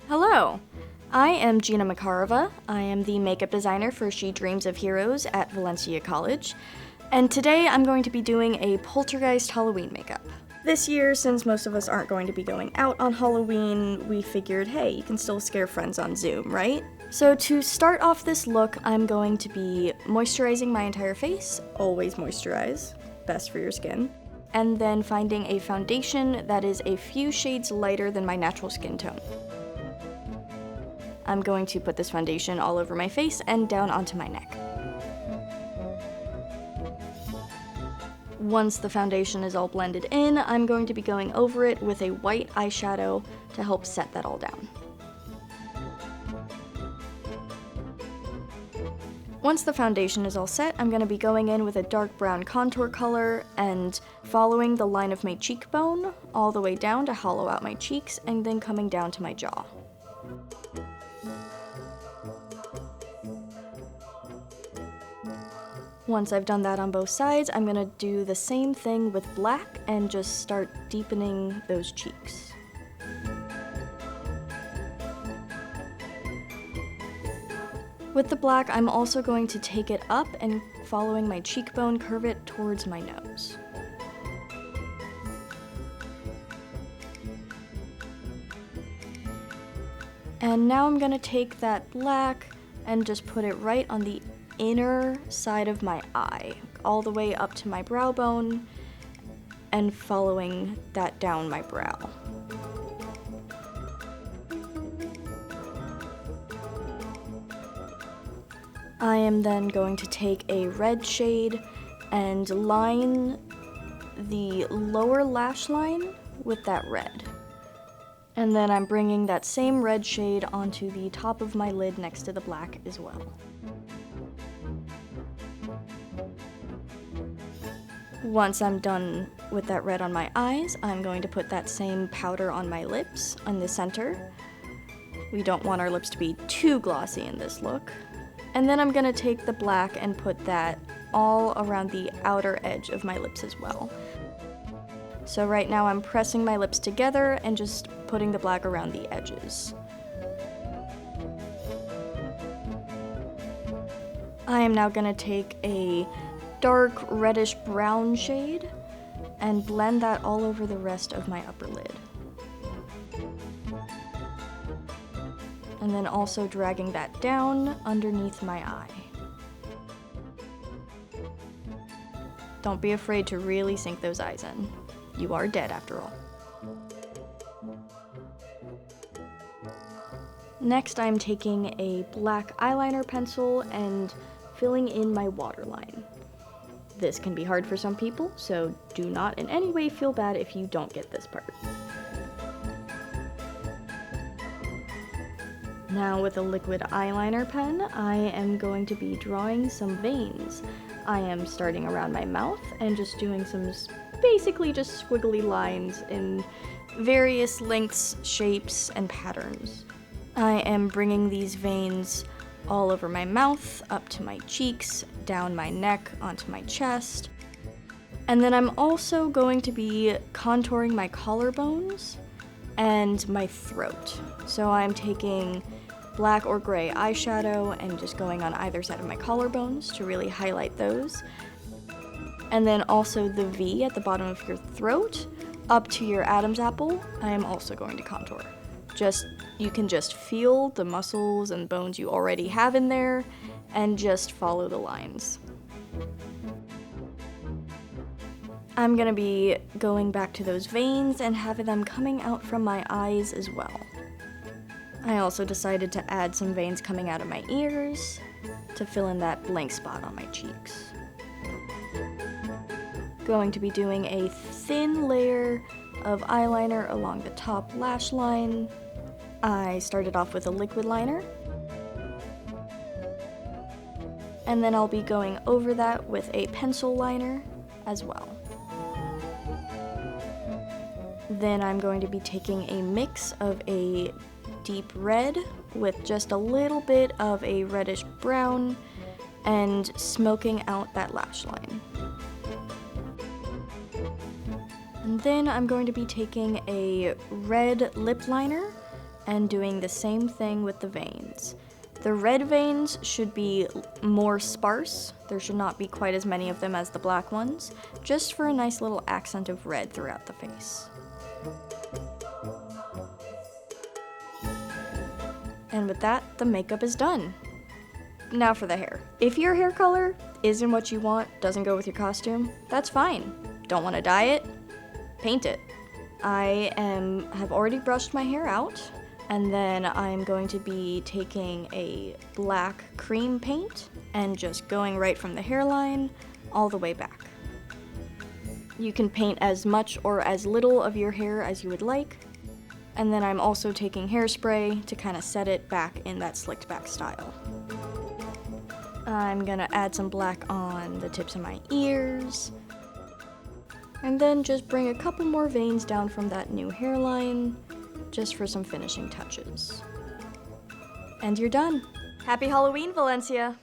Hello, I am Gina Makarova. I am the makeup designer for She Dreams of Heroes at Valencia College, and today I'm going to be doing a Poltergeist Halloween makeup. This year, since most of us aren't going to be going out on Halloween, we figured, hey, you can still scare friends on Zoom, right? So to start off this look, I'm going to be moisturizing my entire face, always moisturize, best for your skin, and then finding a foundation that is a few shades lighter than my natural skin tone. I'm going to put this foundation all over my face and down onto my neck. Once the foundation is all blended in, I'm going to be going over it with a white eyeshadow to help set that all down. Once the foundation is all set, I'm going to be going in with a dark brown contour color and following the line of my cheekbone all the way down to hollow out my cheeks and then coming down to my jaw. Once I've done that on both sides, I'm going to do the same thing with black and just start deepening those cheeks. With the black, I'm also going to take it up and following my cheekbone, curve it towards my nose. And now I'm going to take that black and just put it right on the inner side of my eye, all the way up to my brow bone, and following that down my brow. I am then going to take a red shade and line the lower lash line with that red. And then I'm bringing that same red shade onto the top of my lid next to the black as well. Once I'm done with that red on my eyes, I'm going to put that same powder on my lips in the center. We don't want our lips to be too glossy in this look. And then I'm going to take the black and put that all around the outer edge of my lips as well. So right now I'm pressing my lips together and just putting the black around the edges. I am now going to take a dark reddish brown shade and blend that all over the rest of my upper lid. And then also dragging that down underneath my eye. Don't be afraid to really sink those eyes in. You are dead after all. Next, I'm taking a black eyeliner pencil and filling in my waterline. This can be hard for some people, so do not in any way feel bad if you don't get this part. Now with a liquid eyeliner pen, I am going to be drawing some veins. I am starting around my mouth and just doing some basically just squiggly lines in various lengths, shapes, and patterns. I am bringing these veins all over my mouth, up to my cheeks, down my neck, onto my chest. And then I'm also going to be contouring my collarbones and my throat. So I'm taking black or gray eyeshadow and just going on either side of my collarbones to really highlight those. And then also the V at the bottom of your throat, up to your Adam's apple, I am also going to contour. You can just feel the muscles and bones you already have in there and just follow the lines. I'm gonna be going back to those veins and having them coming out from my eyes as well. I also decided to add some veins coming out of my ears to fill in that blank spot on my cheeks. Going to be doing a thin layer of eyeliner along the top lash line. I started off with a liquid liner, and then I'll be going over that with a pencil liner as well. Then I'm going to be taking a mix of a deep red with just a little bit of a reddish brown and smoking out that lash line. And then I'm going to be taking a red lip liner and doing the same thing with the veins. The red veins should be more sparse. There should not be quite as many of them as the black ones, just for a nice little accent of red throughout the face. And with that, the makeup is done. Now for the hair. If your hair color isn't what you want, doesn't go with your costume, that's fine. Don't want to dye it? Paint it. I have already brushed my hair out, and then I'm going to be taking a black cream paint and just going right from the hairline all the way back. You can paint as much or as little of your hair as you would like, and then I'm also taking hairspray to kind of set it back in that slicked back style. I'm gonna add some black on the tips of my ears, and then just bring a couple more veins down from that new hairline, just for some finishing touches. And you're done. Happy Halloween, Valencia!